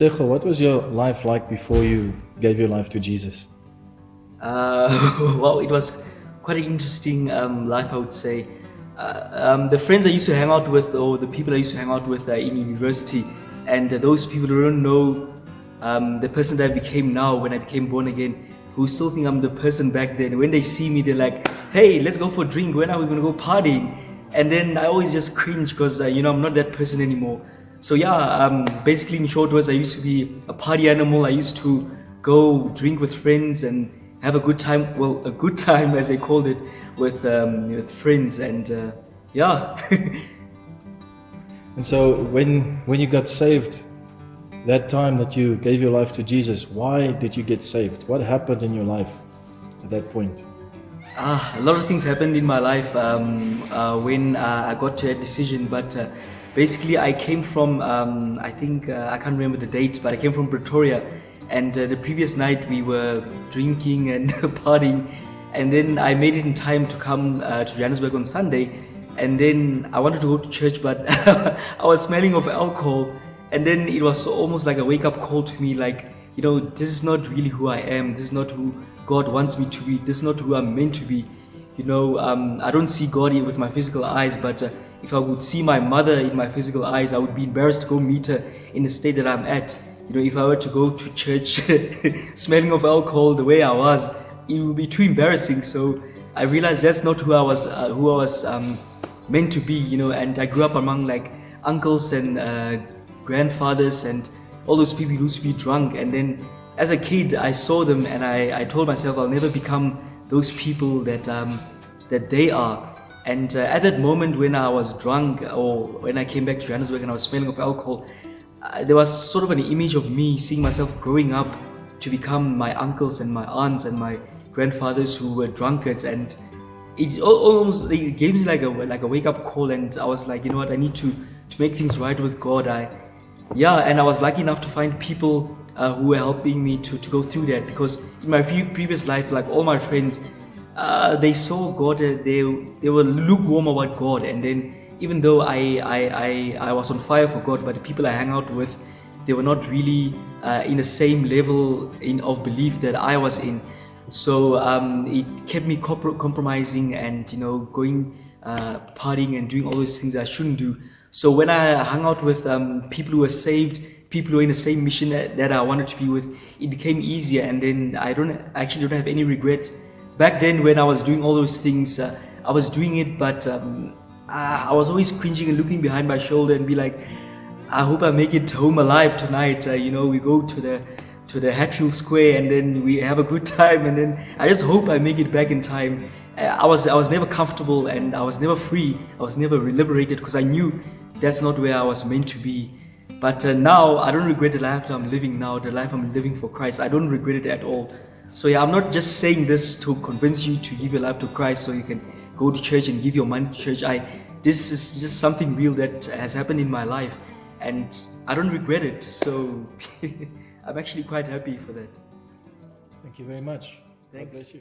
Lesego, what was your life like before you gave your life to Jesus? Well, it was quite an interesting life, I would say. The friends I used to hang out with, or the people I used to hang out with in university, and those people who don't know the person that I became now when I became born again, who still think I'm the person back then. When they see me, they're like, "Hey, let's go for a drink. When are we going to go partying?" And then I always just cringe because I'm not that person anymore. So yeah, basically in short words, I used to be a party animal. I used to go drink with friends and have a good time. Well, a good time as they called it with friends, and yeah. And so when you got saved, that time that you gave your life to Jesus, why did you get saved? What happened in your life at that point? A lot of things happened in my life when I got to that decision, but basically I came from, I think, I can't remember the dates, but I came from Pretoria, and the previous night we were drinking and partying, and then I made it in time to come to Johannesburg on Sunday, and then I wanted to go to church, but I was smelling of alcohol, and then it was almost like a wake-up call to me, like, this is not really who I am, this is not who God wants me to be, this is not who I'm meant to be. I don't see God with my physical eyes, but if I would see my mother in my physical eyes, I would be embarrassed to go meet her in the state that I'm at. If I were to go to church smelling of alcohol the way I was, it would be too embarrassing. So I realized that's not who I was meant to be. And I grew up among like uncles and grandfathers and all those people who used to be drunk. And then as a kid, I saw them and I told myself I'll never become those people that they are. And at that moment when I was drunk, or when I came back to Johannesburg and I was smelling of alcohol, there was sort of an image of me seeing myself growing up to become my uncles and my aunts and my grandfathers who were drunkards. And it gave me like a wake up call, and I was like, you know what, I need to make things right with God. And I was lucky enough to find people who were helping me to go through that, because in my previous life, like all my friends, they saw God, they were lukewarm about God, and then even though I was on fire for God, but the people I hang out with, they were not really in the same level of belief that I was in. So it kept me compromising and going partying and doing all those things I shouldn't do. So when I hung out with people who were saved, people who are in the same mission that I wanted to be with, it became easier. And then I don't have any regrets. Back then when I was doing all those things, I was doing it, but I was always cringing and looking behind my shoulder and be like, I hope I make it home alive tonight. We go to the Hatfield Square and then we have a good time, and then I just hope I make it back in time. I was never comfortable, and I was never free. I was never liberated, because I knew that's not where I was meant to be. But now I don't regret the life that I'm living now, the life I'm living for Christ. I don't regret it at all. So yeah, I'm not just saying this to convince you to give your life to Christ so you can go to church and give your money to church. This is just something real that has happened in my life, and I don't regret it. So I'm actually quite happy for that. Thank you very much. Thanks. God bless you.